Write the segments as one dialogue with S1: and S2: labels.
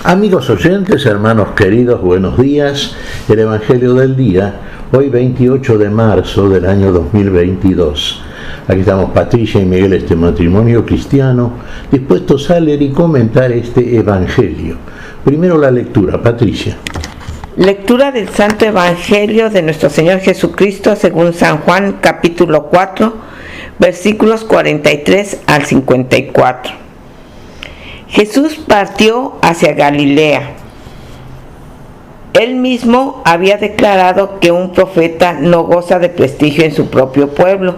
S1: Amigos oyentes, hermanos queridos, buenos días. El Evangelio del día, hoy 28 de marzo del año 2022. Aquí estamos Patricia y Miguel, este matrimonio cristiano, dispuestos a leer y comentar este Evangelio. Primero la lectura, Patricia.
S2: Lectura del Santo Evangelio de nuestro Señor Jesucristo según San Juan, capítulo 4, versículos 43 al 54. Jesús partió hacia Galilea. Él mismo había declarado que un profeta no goza de prestigio en su propio pueblo.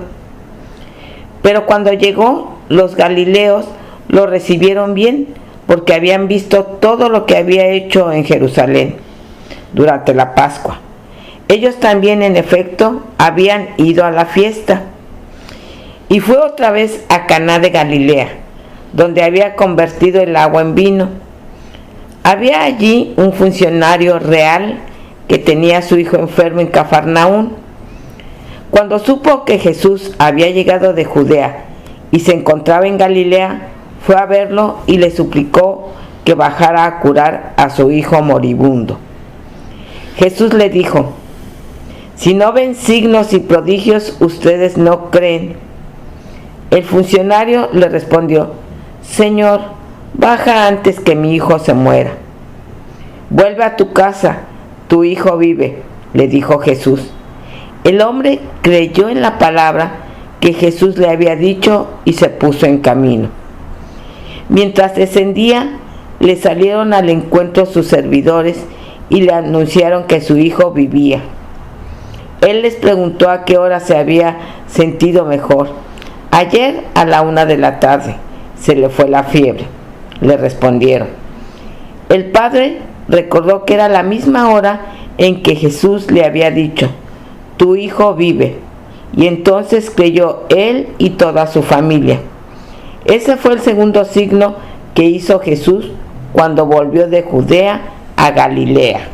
S2: Pero cuando llegó, los galileos lo recibieron bien, porque habían visto todo lo que había hecho en Jerusalén durante la Pascua. Ellos también, en efecto, habían ido a la fiesta. Y fue otra vez a Caná de Galilea, donde había convertido el agua en vino. Había allí un funcionario real que tenía a su hijo enfermo en Cafarnaún. Cuando supo que Jesús había llegado de Judea y se encontraba en Galilea, fue a verlo y le suplicó que bajara a curar a su hijo moribundo. Jesús le dijo: si no ven signos y prodigios, ustedes no creen. El funcionario le respondió: Señor, baja antes que mi hijo se muera. Vuelve a tu casa, tu hijo vive, le dijo Jesús. El hombre creyó en la palabra que Jesús le había dicho y se puso en camino. Mientras descendía, le salieron al encuentro sus servidores y le anunciaron que su hijo vivía. Él les preguntó a qué hora se había sentido mejor. Ayer a la 1 de la tarde. Se le fue la fiebre, le respondieron. El padre recordó que era la misma hora en que Jesús le había dicho: tu hijo vive, y entonces creyó él y toda su familia. Ese fue el segundo signo que hizo Jesús cuando volvió de Judea a Galilea.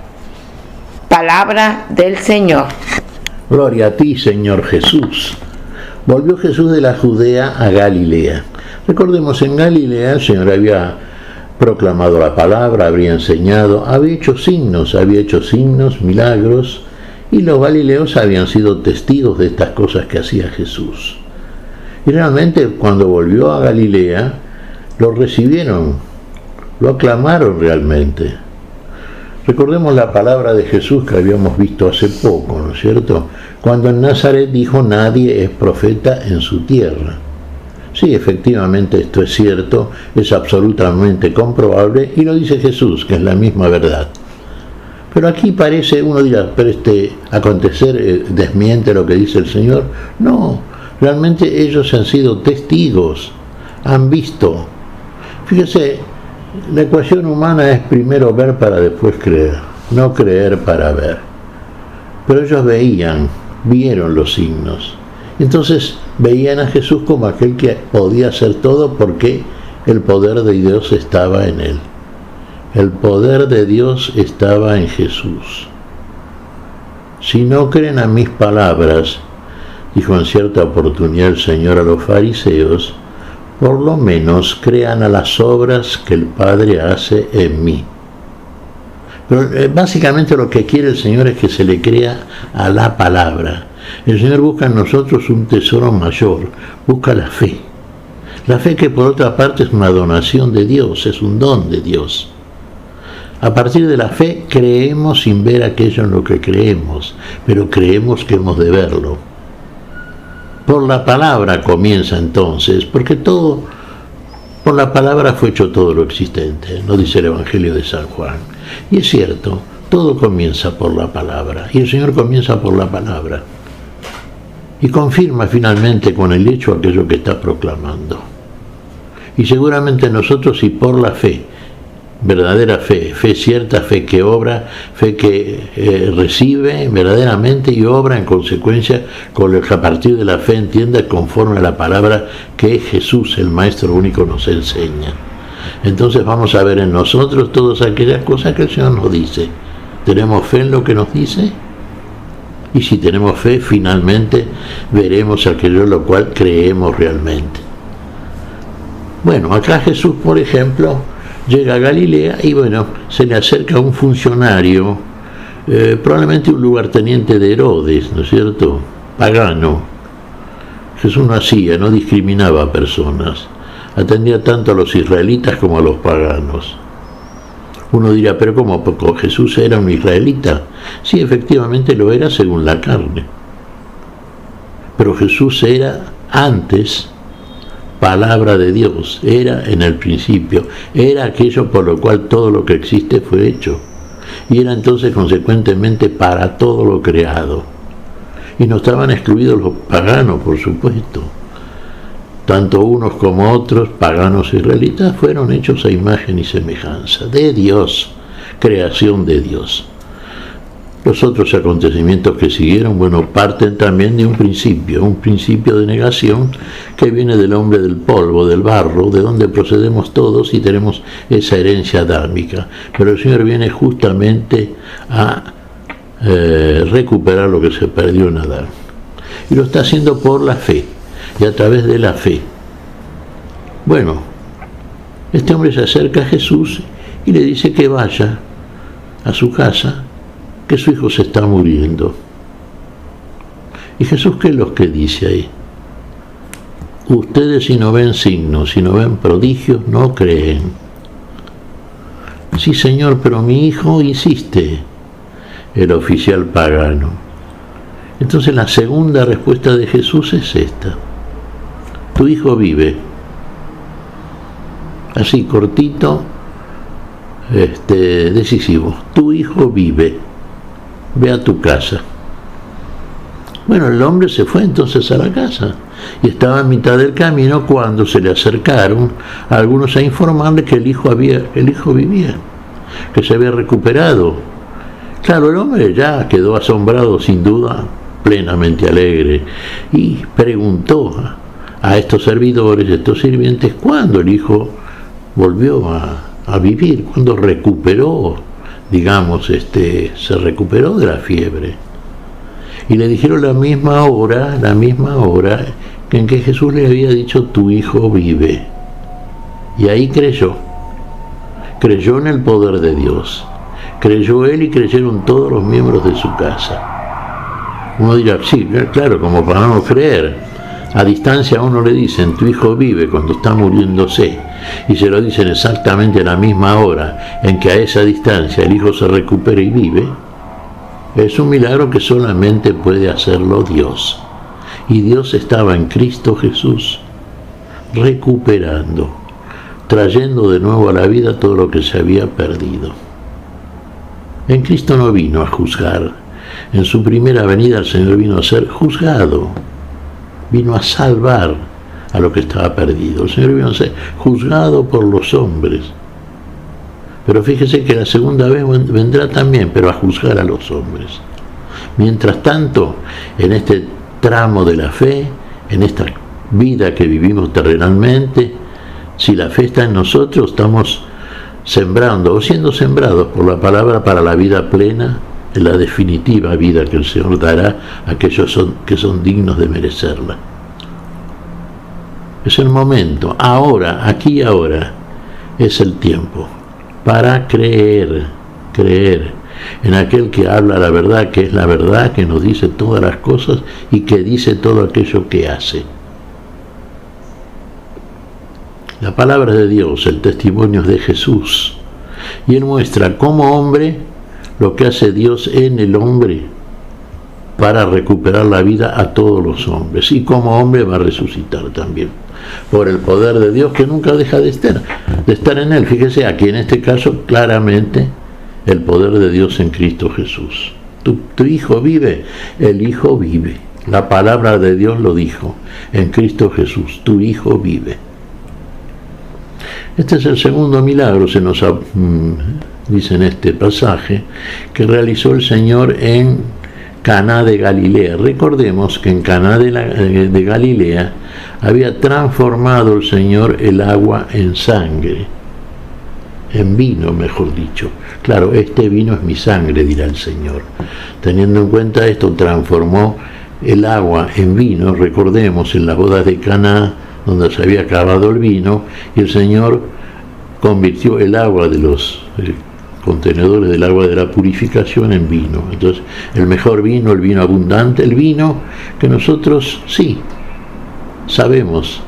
S2: Palabra del Señor.
S1: Gloria a ti, Señor Jesús. Volvió Jesús de la Judea a Galilea. Recordemos, en Galilea el Señor había proclamado la palabra, había enseñado, había hecho signos, milagros, y los galileos habían sido testigos de estas cosas que hacía Jesús. Y realmente cuando volvió a Galilea, lo recibieron, lo aclamaron realmente. Recordemos la palabra de Jesús que habíamos visto hace poco, ¿no es cierto? Cuando en Nazaret dijo: nadie es profeta en su tierra. Sí, efectivamente esto es cierto, es absolutamente comprobable, y lo dice Jesús, que es la misma verdad. Pero aquí parece, uno dirá, pero este acontecer desmiente lo que dice el Señor. No, realmente ellos han sido testigos, han visto. Fíjese, la ecuación humana es primero ver para después creer, no creer para ver. Pero ellos vieron los signos. Entonces veían a Jesús como aquel que podía hacer todo, porque el poder de Dios estaba en él. El poder de Dios estaba en Jesús. Si no creen a mis palabras, dijo en cierta oportunidad el Señor a los fariseos, por lo menos crean a las obras que el Padre hace en mí. Pero básicamente lo que quiere el Señor es que se le crea a la palabra. El Señor busca en nosotros un tesoro mayor, busca la fe. La fe, que por otra parte es una donación de Dios, es un don de Dios. A partir de la fe creemos sin ver aquello en lo que creemos, pero creemos que hemos de verlo. Por la palabra comienza entonces, porque todo, por la palabra fue hecho todo lo existente, nos dice el Evangelio de San Juan. Y es cierto, todo comienza por la palabra, y el Señor comienza por la palabra. Y confirma finalmente con el hecho aquello que está proclamando. Y seguramente nosotros, si por la fe, verdadera fe, fe cierta, fe que obra, fe que recibe verdaderamente y obra en consecuencia, con lo que a partir de la fe entienda conforme a la palabra que Jesús, el Maestro único, nos enseña. Entonces vamos a ver en nosotros todas aquellas cosas que el Señor nos dice. ¿Tenemos fe en lo que nos dice? Y si tenemos fe, finalmente veremos aquello en lo cual creemos realmente. Bueno, acá Jesús, por ejemplo, llega a Galilea y bueno, se le acerca un funcionario, probablemente un lugarteniente de Herodes, ¿no es cierto?, pagano. Jesús no hacía, no discriminaba a personas, atendía tanto a los israelitas como a los paganos. Uno dirá, pero ¿cómo? ¿Porque Jesús era un israelita? Sí, efectivamente lo era según la carne. Pero Jesús era antes palabra de Dios, era en el principio, era aquello por lo cual todo lo que existe fue hecho. Y era entonces consecuentemente para todo lo creado. Y no estaban excluidos los paganos, por supuesto. Tanto unos como otros, paganos israelitas, fueron hechos a imagen y semejanza de Dios, creación de Dios. Los otros acontecimientos que siguieron, bueno, parten también de un principio de negación que viene del hombre del polvo, del barro, de donde procedemos todos y tenemos esa herencia adámica. Pero el Señor viene justamente a recuperar lo que se perdió en Adán. Y lo está haciendo por la fe y a través de la fe. Bueno, este hombre se acerca a Jesús y le dice que vaya a su casa, que su hijo se está muriendo. ¿Y Jesús qué es lo que dice ahí? Ustedes si no ven signos, si no ven prodigios, no creen. Sí, Señor, pero mi hijo insiste, el oficial pagano. Entonces la segunda respuesta de Jesús es esta: tu hijo vive. Así, cortito, decisivo. Tu hijo vive. Ve a tu casa. Bueno, el hombre se fue entonces a la casa y estaba a mitad del camino cuando se le acercaron algunos a informarle que el hijo vivía, que se había recuperado. Claro, el hombre ya quedó asombrado, sin duda, plenamente alegre, y preguntó a estos servidores, estos sirvientes, cuándo el hijo volvió a vivir, cuándo recuperó, digamos, se recuperó de la fiebre. Y le dijeron la misma hora en que Jesús le había dicho, tu hijo vive. Y ahí creyó en el poder de Dios, creyó él y creyeron todos los miembros de su casa. Uno dirá, sí, claro, como para no creer. A distancia a uno le dicen, tu hijo vive, cuando está muriéndose, y se lo dicen exactamente a la misma hora en que a esa distancia el hijo se recupera y vive. Es un milagro que solamente puede hacerlo Dios. Y Dios estaba en Cristo Jesús, recuperando, trayendo de nuevo a la vida todo lo que se había perdido. En Cristo no vino a juzgar. En su primera venida el Señor vino a ser juzgado. Vino a salvar a lo que estaba perdido. El Señor vino a ser juzgado por los hombres. Pero fíjese que la segunda vez vendrá también, pero a juzgar a los hombres. Mientras tanto, en este tramo de la fe, en esta vida que vivimos terrenalmente, si la fe está en nosotros, estamos sembrando o siendo sembrados por la palabra para la vida plena, en la definitiva vida que el Señor dará a aquellos que son dignos de merecerla. Es el momento, ahora, aquí y ahora, es el tiempo para creer en aquel que habla la verdad, que es la verdad, que nos dice todas las cosas y que dice todo aquello que hace. La palabra de Dios, el testimonio es de Jesús, y Él muestra como hombre lo que hace Dios en el hombre para recuperar la vida a todos los hombres, y como hombre va a resucitar también por el poder de Dios que nunca deja de estar en él. Fíjese aquí en este caso claramente el poder de Dios en Cristo Jesús. Tu hijo vive, el hijo vive, la palabra de Dios lo dijo en Cristo Jesús, tu hijo vive. Este es el segundo milagro, se nos dice en este pasaje, que realizó el Señor en Caná de Galilea. Recordemos que en Caná de Galilea había transformado el Señor el agua en sangre, en vino, mejor dicho. Claro, este vino es mi sangre, dirá el Señor. Teniendo en cuenta esto, transformó el agua en vino. Recordemos en las bodas de Caná, donde se había acabado el vino, y el Señor convirtió el agua de los contenedores del agua de la purificación en vino. Entonces, el mejor vino, el vino abundante, el vino que nosotros sí sabemos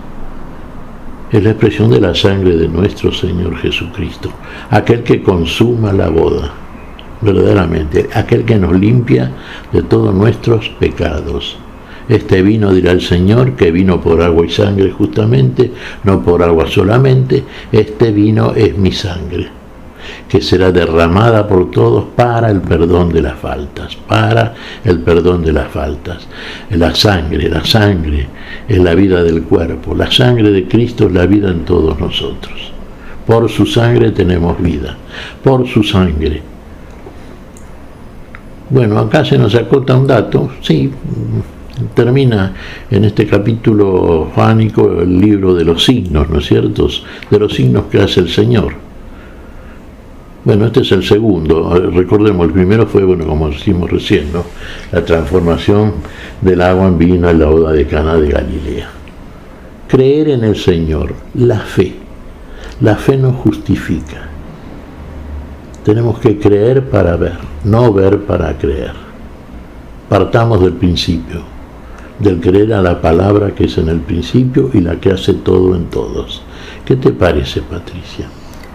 S1: es la expresión de la sangre de nuestro Señor Jesucristo, aquel que consuma la boda, verdaderamente, aquel que nos limpia de todos nuestros pecados. Este vino, dirá el Señor, que vino por agua y sangre justamente, no por agua solamente, este vino es mi sangre, que será derramada por todos para el perdón de las faltas, para el perdón de las faltas. La sangre es la vida del cuerpo, la sangre de Cristo es la vida en todos nosotros. Por su sangre tenemos vida, por su sangre. Bueno, acá se nos acota un dato, sí, termina en este capítulo juanico el libro de los signos, ¿no es cierto? De los signos que hace el Señor. Bueno, este es el segundo. Recordemos, el primero fue, bueno, como decimos recién, ¿no? La transformación del agua en vino en la boda de Caná de Galilea. Creer en el Señor, la fe. La fe nos justifica. Tenemos que creer para ver, no ver para creer. Partamos del principio, del creer a la palabra que es en el principio y la que hace todo en todos. ¿Qué te parece, Patricia?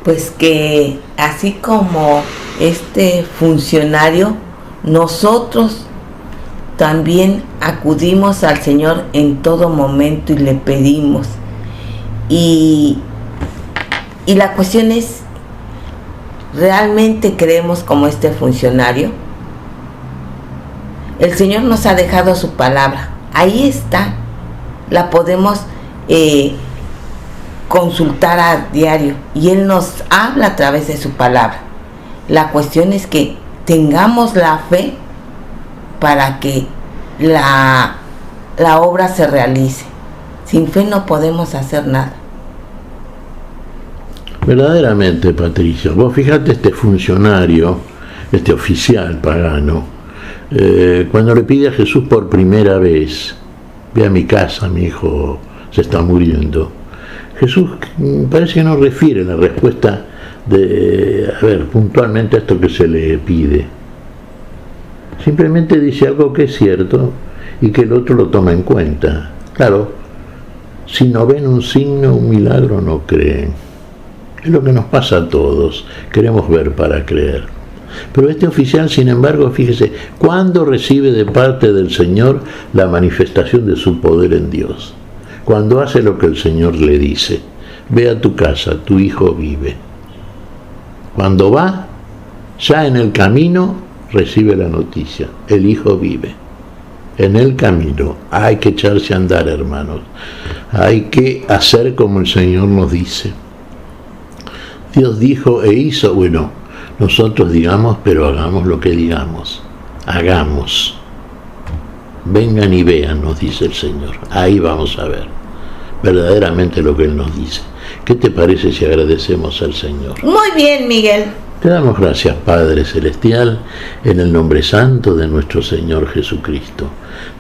S2: Pues que así como este funcionario, nosotros también acudimos al Señor en todo momento y le pedimos. Y la cuestión es, ¿realmente creemos como este funcionario? El Señor nos ha dejado su palabra. Ahí está. La podemos consultar a diario y Él nos habla a través de su palabra. La cuestión es que tengamos la fe para que la obra se realice. Sin fe no podemos hacer nada.
S1: Verdaderamente, Patricia, vos fíjate, este funcionario, este oficial pagano, cuando le pide a Jesús por primera vez, ve a mi casa, mi hijo se está muriendo, Jesús parece que no refiere la respuesta puntualmente a esto que se le pide. Simplemente dice algo que es cierto y que el otro lo toma en cuenta. Claro, si no ven un signo, un milagro, no creen. Es lo que nos pasa a todos, queremos ver para creer. Pero este oficial, sin embargo, fíjese, ¿cuándo recibe de parte del Señor la manifestación de su poder en Dios? Cuando hace lo que el Señor le dice: ve a tu casa, tu hijo vive. Cuando va, ya en el camino recibe la noticia: el hijo vive. En el camino hay que echarse a andar, hermanos. Hay que hacer como el Señor nos dice. Dios dijo e hizo, bueno, nosotros digamos, pero hagamos lo que digamos. Hagamos. Vengan y vean, nos dice el Señor. Ahí vamos a ver verdaderamente lo que Él nos dice. ¿Qué te parece si agradecemos al Señor?
S2: Muy bien, Miguel.
S1: Te damos gracias, Padre Celestial, en el nombre santo de nuestro Señor Jesucristo.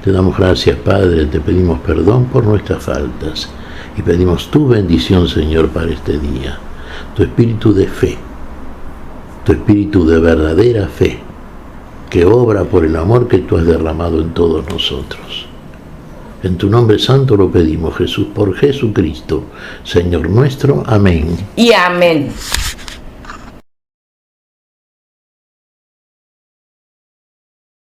S1: Te damos gracias, Padre, te pedimos perdón por nuestras faltas y pedimos tu bendición, Señor, para este día. Tu espíritu de fe, tu espíritu de verdadera fe, que obra por el amor que tú has derramado en todos nosotros. En tu nombre santo lo pedimos, Jesús, por Jesucristo, Señor nuestro. Amén.
S2: Y amén.